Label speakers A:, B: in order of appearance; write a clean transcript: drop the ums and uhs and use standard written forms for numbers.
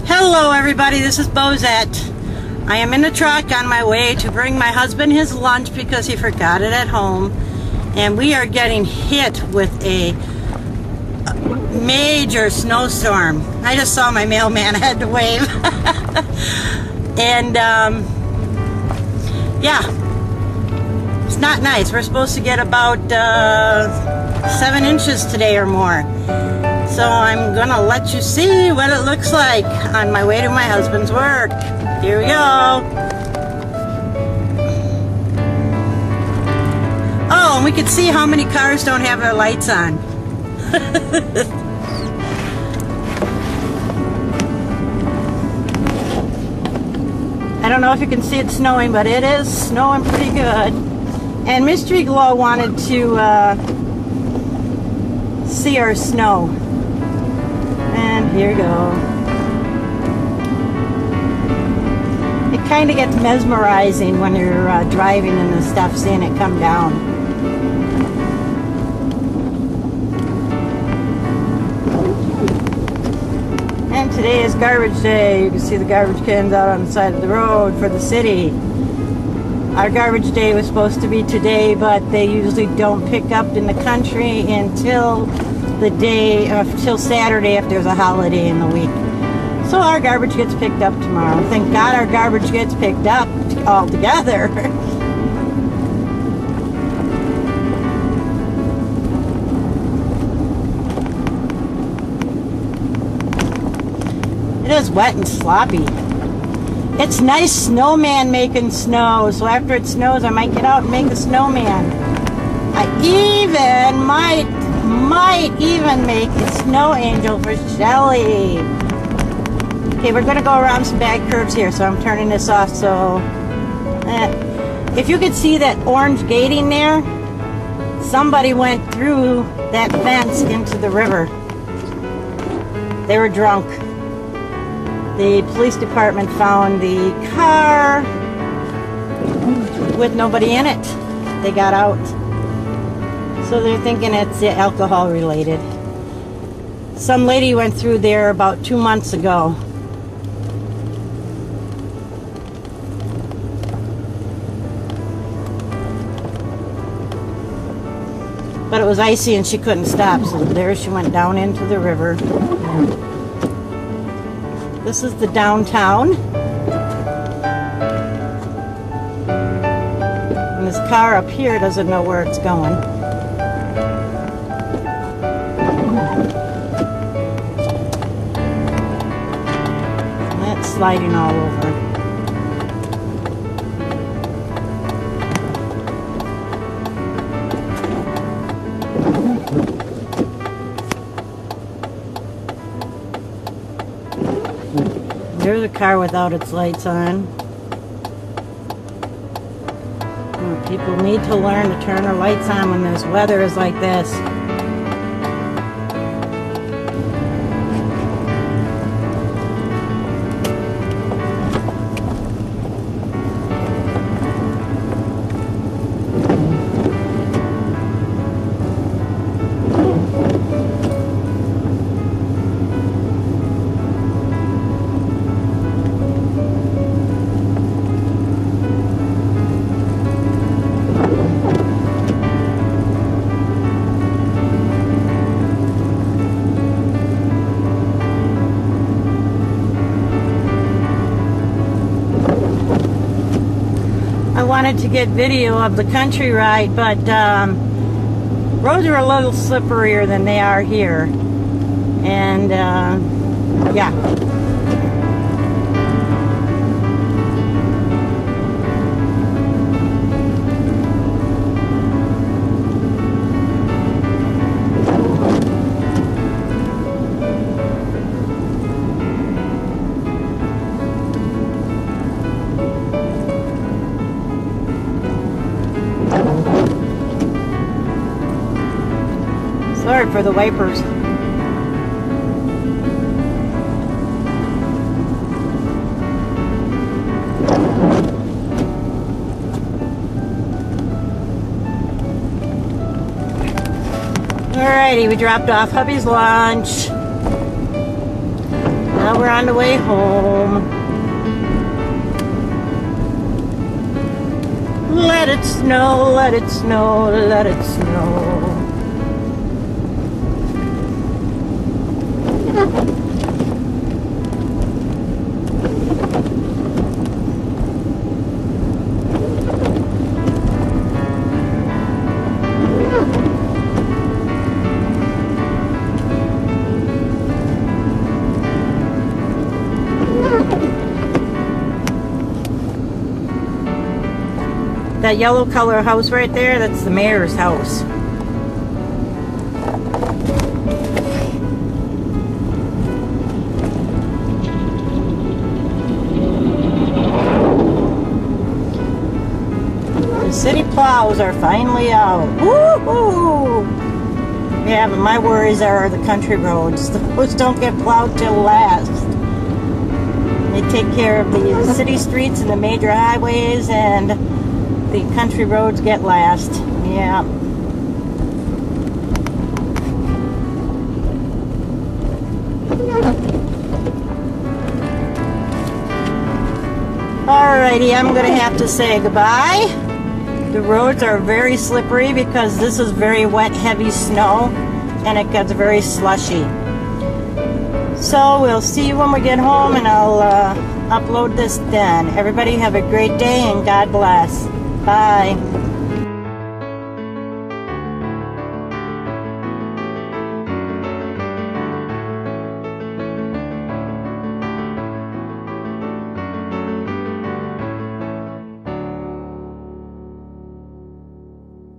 A: Hello everybody, this is Bozette. I am in the truck on my way to bring my husband his lunch because he forgot it at home. And we are getting hit with a major snowstorm. I just saw my mailman, I had to wave. And yeah, it's not nice. We're supposed to get about 7 inches today or more. So I'm gonna let you see what it looks like on my way to my husband's work. Here we go. Oh, and we can see how many cars don't have their lights on. I don't know if you can see it snowing, but it is snowing pretty good. And Mystery Glow wanted to see our snow. And here we go. It kind of gets mesmerizing when you're driving and the stuff, seeing it come down. And today is garbage day. You can see the garbage cans out on the side of the road for the city. Our garbage day was supposed to be today, but they usually don't pick up in the country until the day, till Saturday if there's a holiday in the week. So our garbage gets picked up tomorrow. Thank God our garbage gets picked up all together. It is wet and sloppy. It's nice snowman making snow, so after it snows I might get out and make a snowman. I even might even make a snow angel for Shelly. Okay, we're gonna go around some bad curves here, so I'm turning this off. So if you could see that orange gating there, somebody went through that fence into the river. They were drunk. The police department found the car with nobody in it. They got out. So they're thinking it's alcohol related. Some lady went through there about 2 months ago. But it was icy and she couldn't stop, so there she went down into the river. This is the downtown. And this car up here doesn't know where it's going. Sliding all over. There's a car without its lights on. People need to learn to turn their lights on when this weather is like this. I wanted to get video of the country ride, but roads are a little slipperier than they are here. And yeah. Sorry for the wipers. Alrighty, we dropped off hubby's lunch. Now we're on the way home. Let it snow, let it snow, let it snow. That yellow color house right there, that's the mayor's house. The city plows are finally out. Woo-hoo! Yeah, but my worries are the country roads. Those don't get plowed till last. They take care of the city streets and the major highways, and the country roads get last. Yeah. Alrighty, I'm gonna have to say goodbye. The roads are very slippery because this is very wet, heavy snow, and it gets very slushy. So we'll see you when we get home, and I'll upload this then. Everybody have a great day, and God bless. Bye.